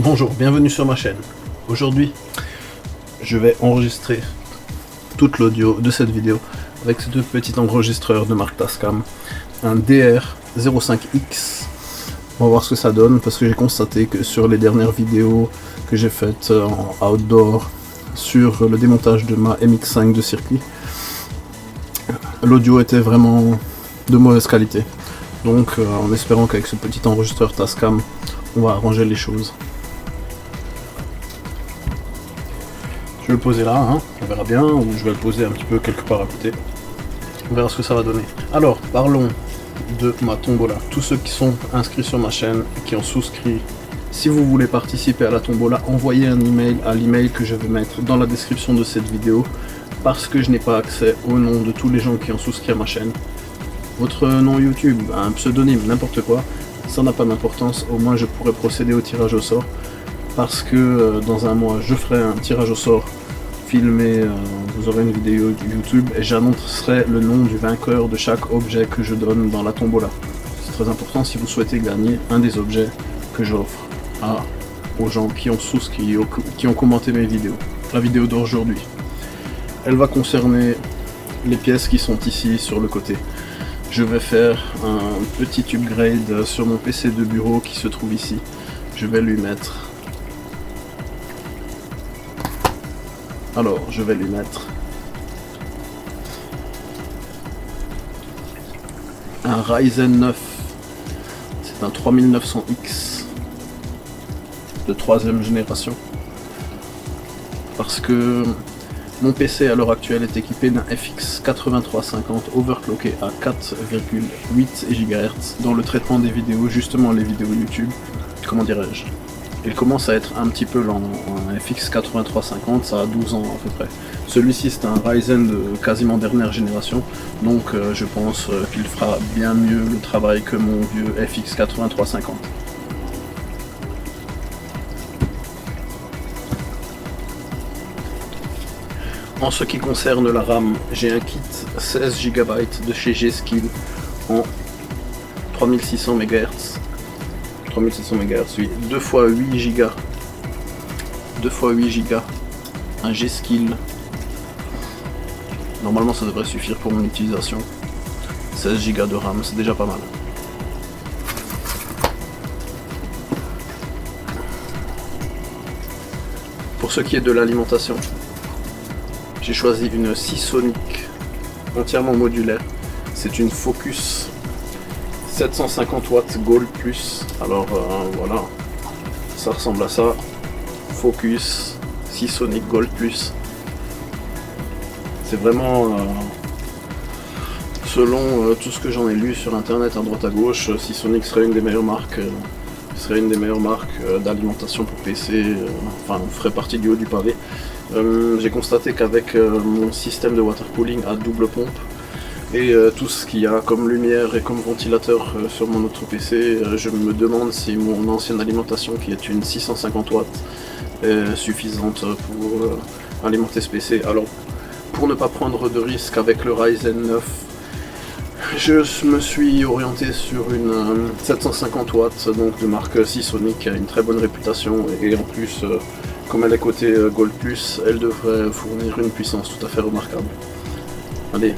Bonjour, bienvenue sur ma chaîne. Aujourd'hui, je vais enregistrer toute l'audio de cette vidéo avec ce petit enregistreur de marque Tascam, un DR05X. On va voir ce que ça donne parce que j'ai constaté que sur les dernières vidéos que j'ai faites en outdoor sur le démontage de ma MX5 de circuit, l'audio était vraiment de mauvaise qualité. Donc en espérant qu'avec ce petit enregistreur Tascam, on va arranger les choses. Je vais le poser là, hein, on verra bien, ou je vais le poser un petit peu quelque part à côté. On verra ce que ça va donner. Alors, parlons de ma tombola. Tous ceux qui sont inscrits sur ma chaîne et qui ont souscrit, si vous voulez participer à la tombola, envoyez un email à l'email que je vais mettre dans la description de cette vidéo, parce que je n'ai pas accès au nom de tous les gens qui ont souscrit à ma chaîne. Votre nom YouTube, un pseudonyme, n'importe quoi, ça n'a pas d'importance, au moins je pourrai procéder au tirage au sort. Parce que dans un mois, je ferai un tirage au sort filmé, vous aurez une vidéo YouTube et j'annoncerai le nom du vainqueur de chaque objet que je donne dans la tombola. C'est très important si vous souhaitez gagner un des objets que j'offre aux gens qui ont souscrit, qui ont commenté mes vidéos. La vidéo d'aujourd'hui, elle va concerner les pièces qui sont ici sur le côté. Je vais faire un petit upgrade sur mon PC de bureau qui se trouve ici. Je vais lui mettre... Alors, je vais lui mettre un Ryzen 9, c'est un 3900X de 3ème génération, parce que mon PC à l'heure actuelle est équipé d'un FX 8350 overclocké à 4,8 GHz dans le traitement des vidéos, justement les vidéos YouTube, comment dirais-je. Il commence à être un petit peu lent, un FX 8350, ça a 12 ans à peu près. Celui-ci c'est un Ryzen de quasiment dernière génération, donc je pense qu'il fera bien mieux le travail que mon vieux FX 8350. En ce qui concerne la RAM, j'ai un kit 16 GB de chez G-Skill en 3600 MHz. 3600 MHz, oui, 2 x 8 Go, 2 x 8 Go, un G-Skill. Normalement ça devrait suffire pour mon utilisation. 16 Go de RAM, c'est déjà pas mal. Pour ce qui est de l'alimentation, j'ai choisi une Seasonic entièrement modulaire. C'est une Focus 750 watts Gold Plus. Alors voilà, ça ressemble à ça. Focus Seasonic Gold Plus. C'est vraiment selon tout ce que j'en ai lu sur internet à droite à gauche, Seasonic serait une des meilleures marques. D'alimentation pour PC, enfin ferait partie du haut du pavé. J'ai constaté qu'avec mon système de water cooling à double pompe et tout ce qu'il y a comme lumière et comme ventilateur sur mon autre PC, je me demande si mon ancienne alimentation, qui est une 650 watts, est suffisante pour alimenter ce PC. Alors, pour ne pas prendre de risque avec le Ryzen 9, je me suis orienté sur une 750 watts, donc de marque Seasonic, qui a une très bonne réputation, et en plus, comme elle est cotée Gold Plus, elle devrait fournir une puissance tout à fait remarquable. Allez.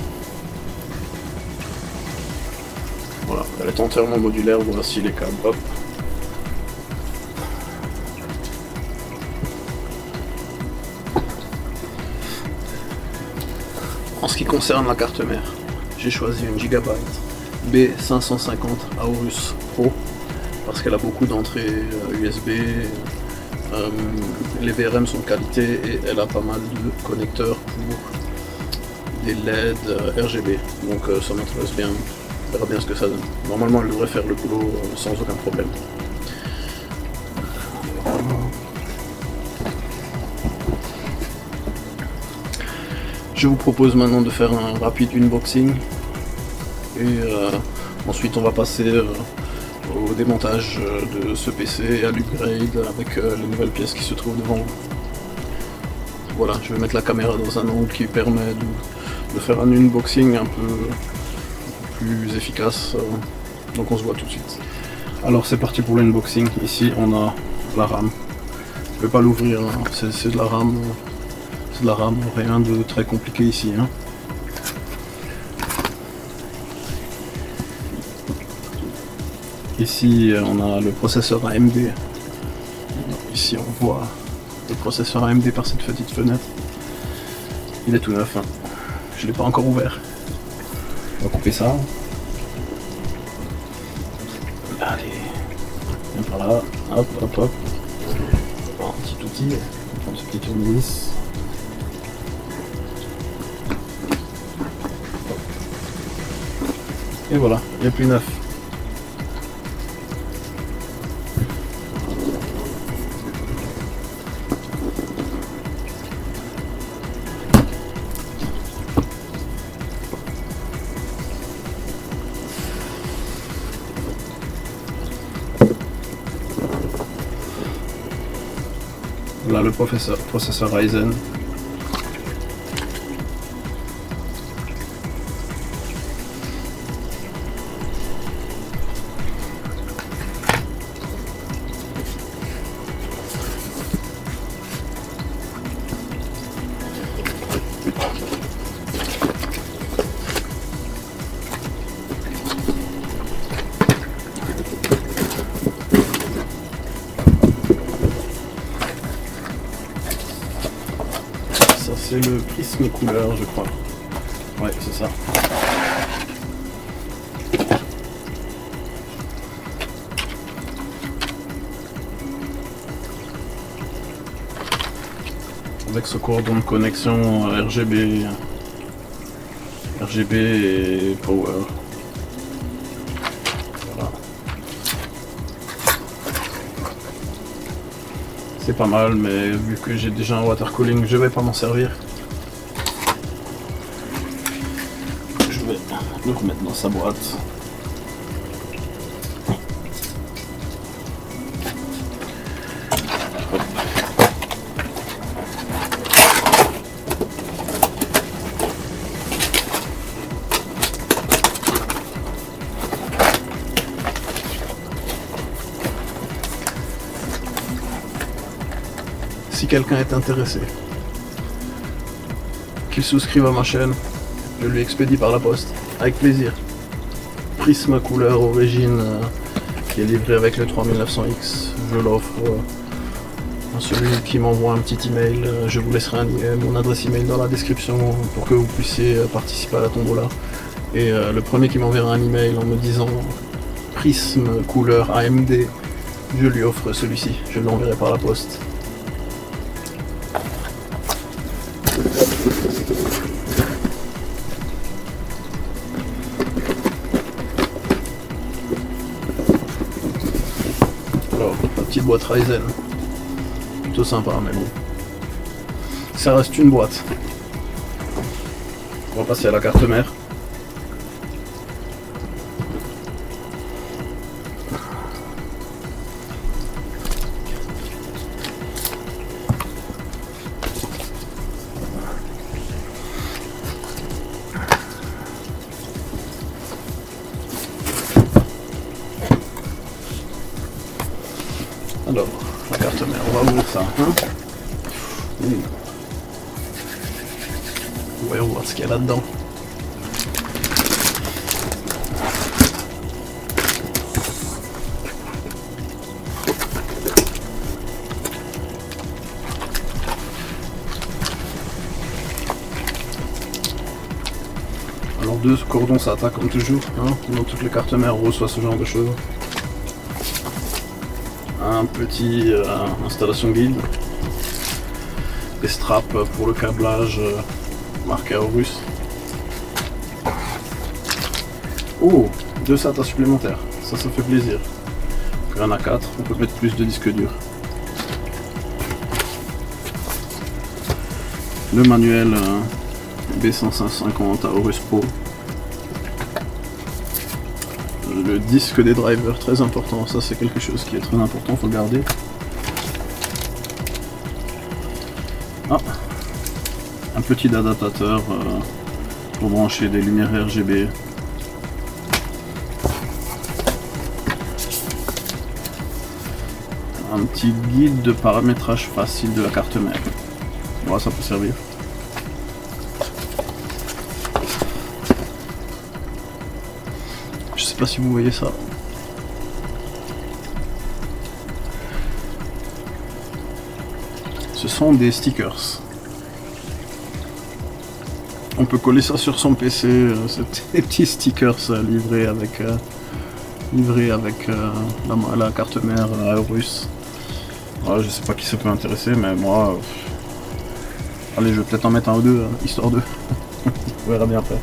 Voilà, elle est entièrement modulaire, voici les câbles, hop. En ce qui concerne la carte mère, j'ai choisi une Gigabyte B550 Aorus Pro, parce qu'elle a beaucoup d'entrées USB, les VRM sont de qualité et elle a pas mal de connecteurs pour des LED RGB, donc ça m'intéresse bien. On verra bien ce que ça donne. Normalement, elle devrait faire le boulot sans aucun problème. Je vous propose maintenant de faire un rapide unboxing et ensuite on va passer au démontage de ce PC et à l'upgrade avec les nouvelles pièces qui se trouvent devant vous. Voilà, je vais mettre la caméra dans un angle qui permet de faire un unboxing un peu plus efficace, donc on se voit tout de suite. Alors c'est parti pour l'unboxing. Ici on a la RAM, Je vais pas l'ouvrir, hein. C'est de la RAM. C'est de la RAM, rien de très compliqué ici. Hein. Ici, on a le processeur AMD. Ici, on voit le processeur AMD par cette petite fenêtre. Il est tout neuf. Hein. Je l'ai pas encore ouvert. On va couper ça. Allez. Viens par là. Hop, hop, hop. Un petit outil. On va prendre ce petit tournevis. Et voilà, il est plus neuf. Voilà le processeur Ryzen. C'est le prisme couleur, je crois. Ouais, c'est ça. Avec ce cordon de connexion RGB et power. Voilà. C'est pas mal, mais vu que j'ai déjà un water cooling, je vais pas m'en servir. Je vais le remettre dans sa boîte. Si quelqu'un est intéressé, qu'il souscrive à ma chaîne, je lui expédie par la poste, avec plaisir. Prisme couleur origine qui est livré avec le 3900X, je l'offre à celui qui m'envoie un petit email. Je vous laisserai mon adresse email dans la description pour que vous puissiez participer à la tombola. Et le premier qui m'enverra un email en me disant Prisme couleur AMD, je lui offre celui-ci, je l'enverrai par la poste. Alors, la petite boîte Ryzen, plutôt sympa, mais bon, ça reste une boîte. On va passer à la carte mère. Alors, la carte mère, on va ouvrir ça. Hein. Voyons voir ce qu'il y a là-dedans. Alors deux cordons SATA comme toujours, hein, dans toutes les cartes mères reçoit ce genre de choses. Un petit installation guide, des straps pour le câblage marqué Aorus. Oh, deux SATA supplémentaires, ça fait plaisir. Il y en a 4, on peut mettre plus de disques durs. Le manuel B150 Aorus Pro. Le disque des drivers, très important, ça c'est quelque chose qui est très important, faut le garder. Ah, un petit adaptateur pour brancher des lumières RGB. un petit guide de paramétrage facile de la carte mère. Voilà, ça peut servir. Je sais pas si vous voyez ça. Ce sont des stickers. On peut coller ça sur son PC, ces petits stickers livrés avec la carte mère russe. Voilà, je sais pas qui ça peut intéresser, mais moi... allez, je vais peut-être en mettre un ou deux, histoire de... On verra bien après.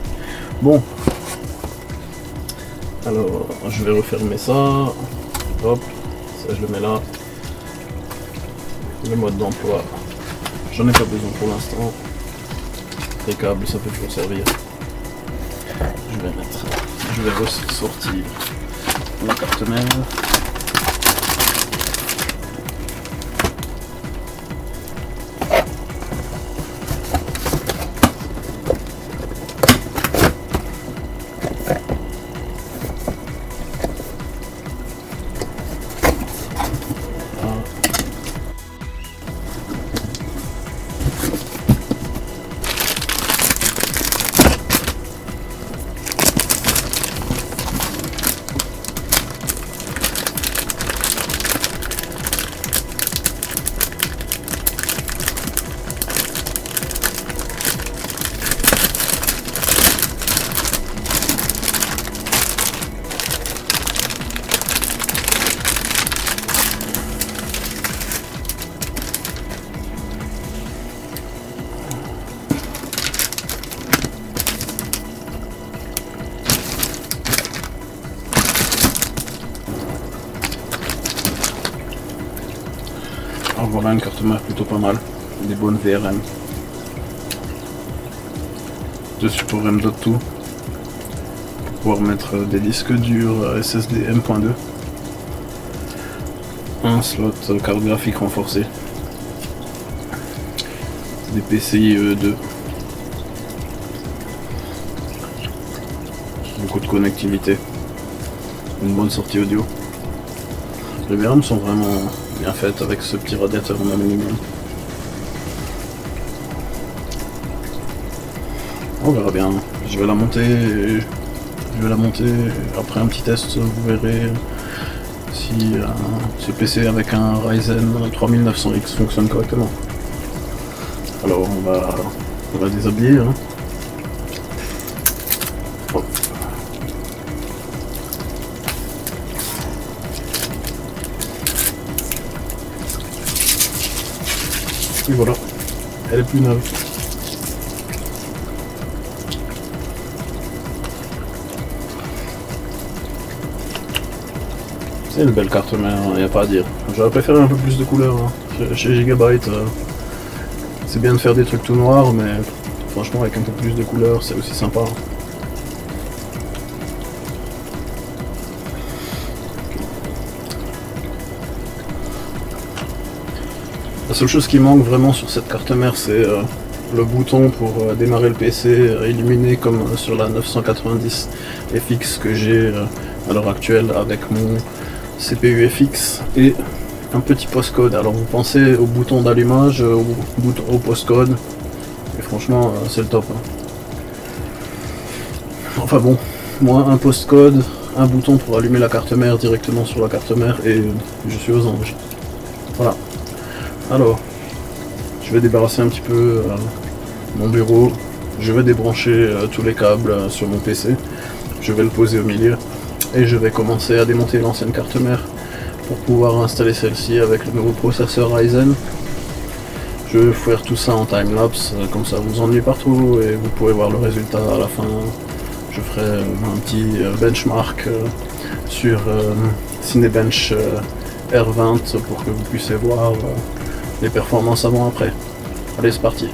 Bon. Alors, je vais refermer ça. Hop, ça je le mets là. Le mode d'emploi, j'en ai pas besoin pour l'instant. Les câbles, ça peut toujours servir. Je vais ressortir la carte mère. Alors voilà une carte mère plutôt pas mal, des bonnes VRM. Deux supports M.2 pour pouvoir mettre des disques durs SSD M.2. Un slot carte graphique renforcée. Des PCI E2. Beaucoup de connectivité. Une bonne sortie audio. Les VRM sont vraiment bien faites avec ce petit radiateur en aluminium. On verra bien. Je vais la monter. Après un petit test, vous verrez si ce PC avec un Ryzen 3900X fonctionne correctement. Alors on va déshabiller. Hein. Oh. Et voilà, elle est plus neuve. C'est une belle carte mère, il n'y a pas à dire. J'aurais préféré un peu plus de couleurs. Hein. Chez Gigabyte, c'est bien de faire des trucs tout noirs, mais franchement avec un peu plus de couleurs, c'est aussi sympa. La seule chose qui manque vraiment sur cette carte mère, c'est le bouton pour démarrer le PC illuminé comme sur la 990 FX que j'ai à l'heure actuelle avec mon CPU FX et un petit postcode. Alors vous pensez au bouton d'allumage, au postcode, et franchement c'est le top. Hein. Enfin bon, moi un postcode, un bouton pour allumer la carte mère directement sur la carte mère et je suis aux anges. Voilà. Alors, je vais débarrasser un petit peu mon bureau, je vais débrancher tous les câbles sur mon PC, je vais le poser au milieu et je vais commencer à démonter l'ancienne carte mère pour pouvoir installer celle-ci avec le nouveau processeur Ryzen. Je vais faire tout ça en timelapse, comme ça vous ennuyez partout et vous pourrez voir le résultat à la fin. Je ferai un petit benchmark sur Cinebench R20 pour que vous puissiez voir les performances avant-après. Allez, c'est parti.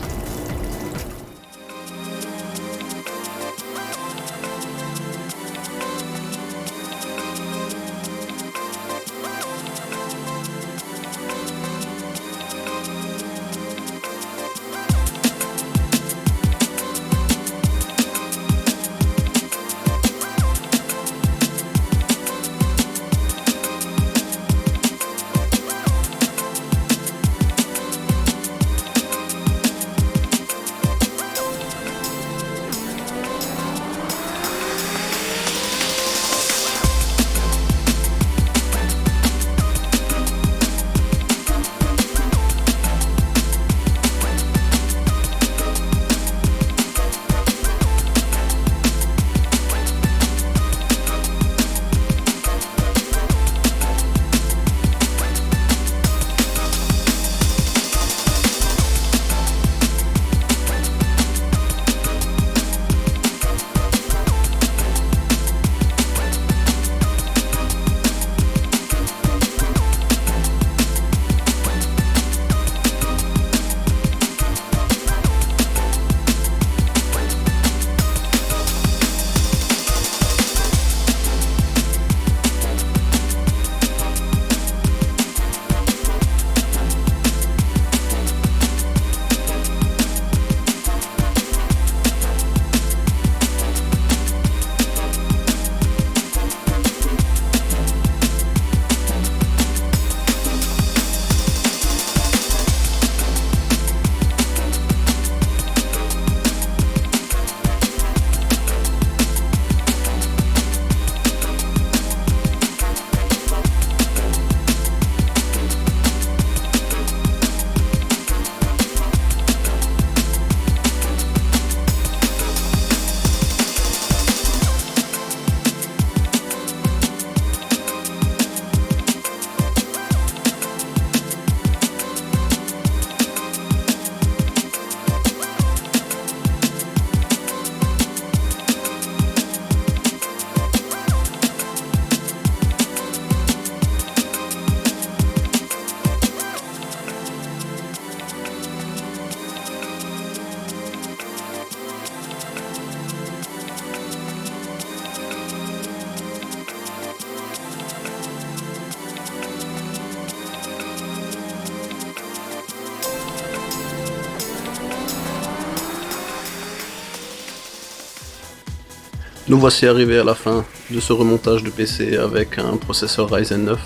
Nous voici arrivés à la fin de ce remontage de PC avec un processeur Ryzen 9.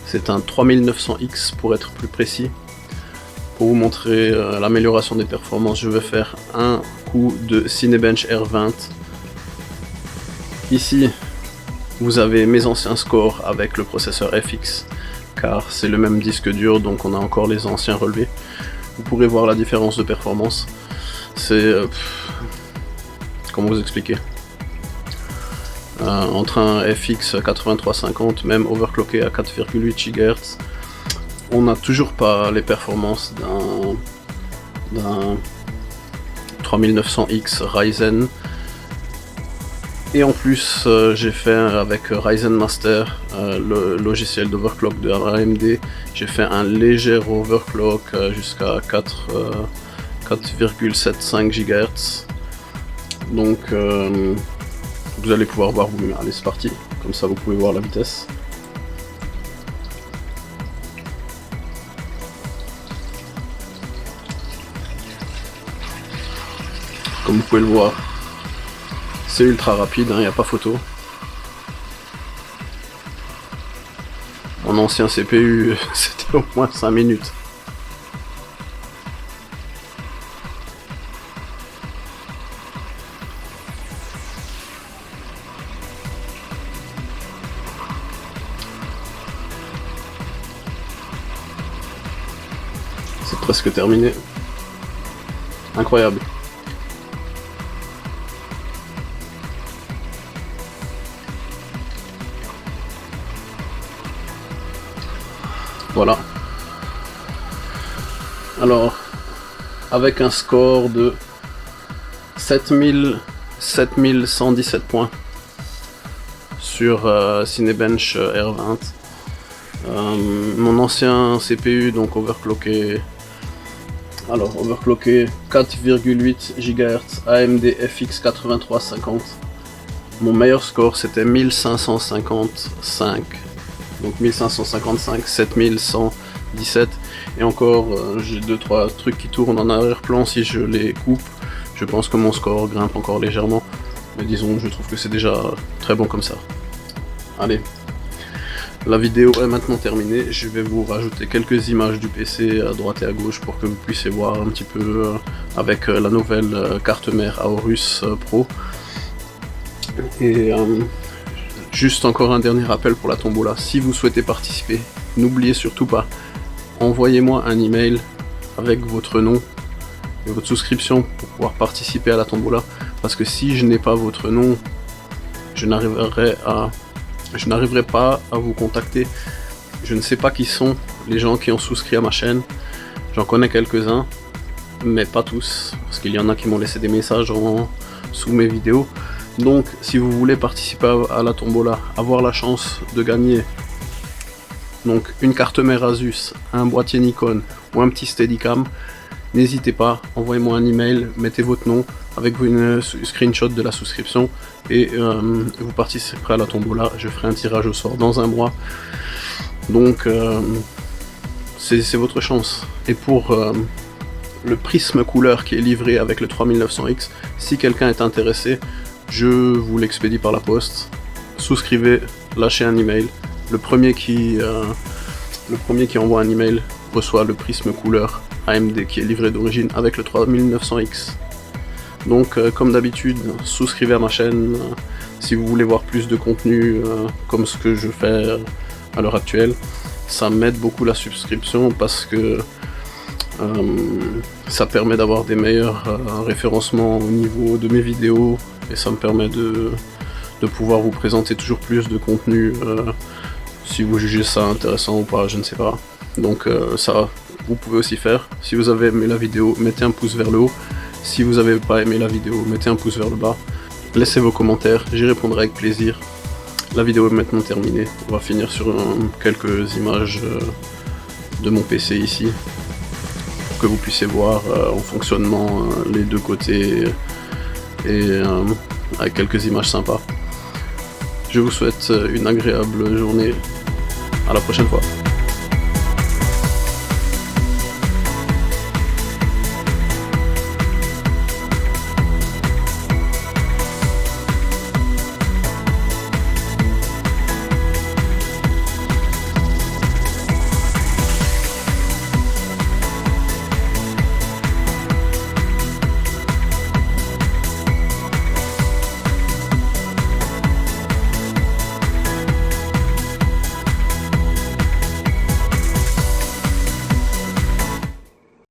C'est un 3900X pour être plus précis. Pour vous montrer l'amélioration des performances, je vais faire un coup de Cinebench R20. Ici, vous avez mes anciens scores avec le processeur FX, car c'est le même disque dur, donc on a encore les anciens relevés. Vous pourrez voir la différence de performance. C'est... comment vous expliquer, entre un FX 8350, même overclocké à 4,8 GHz, on n'a toujours pas les performances d'un 3900X Ryzen. Et en plus, j'ai fait avec Ryzen Master, le logiciel d'overclock de AMD, j'ai fait un léger overclock jusqu'à 4,75 GHz. Donc vous allez pouvoir voir vous-même. Allez, c'est parti, comme ça vous pouvez voir la vitesse. Comme vous pouvez le voir, c'est ultra rapide, il n'y a pas photo. Mon ancien CPU, c'était au moins 5 minutes. C'est presque terminé. Incroyable. Voilà. Alors, avec un score de 7117 points sur Cinebench R20. Mon ancien CPU, donc overclocké 4,8 GHz AMD FX 8350. Mon meilleur score c'était 1555. Donc 1555, 7117. Et encore, j'ai 2-3 trucs qui tournent en arrière-plan. Si je les coupe, je pense que mon score grimpe encore légèrement. Mais disons, je trouve que c'est déjà très bon comme ça. Allez. La vidéo est maintenant terminée, je vais vous rajouter quelques images du PC à droite et à gauche pour que vous puissiez voir un petit peu avec la nouvelle carte mère Aorus Pro. Et juste encore un dernier rappel pour la tombola, si vous souhaitez participer, n'oubliez surtout pas, envoyez-moi un email avec votre nom et votre souscription pour pouvoir participer à la tombola, parce que si je n'ai pas votre nom, je n'arriverai pas à vous contacter. Je ne sais pas qui sont les gens qui ont souscrit à ma chaîne. J'en connais quelques-uns, mais pas tous, parce qu'il y en a qui m'ont laissé des messages sous mes vidéos. Donc si vous voulez participer à la tombola, avoir la chance de gagner donc une carte mère Asus, un boîtier Nikon ou un petit Steadicam, n'hésitez pas, envoyez-moi un email, mettez votre nom avec une screenshot de la souscription et vous participerez à la tombola. Je ferai un tirage au sort dans un mois. Donc c'est votre chance. Et pour le prisme couleur qui est livré avec le 3900X, si quelqu'un est intéressé, je vous l'expédie par la poste. Souscrivez, lâchez un email. Le premier qui envoie un email reçoit le prisme couleur AMD qui est livré d'origine avec le 3900X. Donc comme d'habitude, souscrivez à ma chaîne si vous voulez voir plus de contenu comme ce que je fais à l'heure actuelle. Ça m'aide beaucoup la souscription parce que ça permet d'avoir des meilleurs référencements au niveau de mes vidéos et ça me permet de pouvoir vous présenter toujours plus de contenu si vous jugez ça intéressant ou pas, je ne sais pas. Donc ça, vous pouvez aussi faire. Si vous avez aimé la vidéo, mettez un pouce vers le haut. Si vous n'avez pas aimé la vidéo, mettez un pouce vers le bas. Laissez vos commentaires, j'y répondrai avec plaisir. La vidéo est maintenant terminée. On va finir sur quelques images de mon PC ici, pour que vous puissiez voir en fonctionnement les deux côtés et avec quelques images sympas. Je vous souhaite une agréable journée. À la prochaine fois.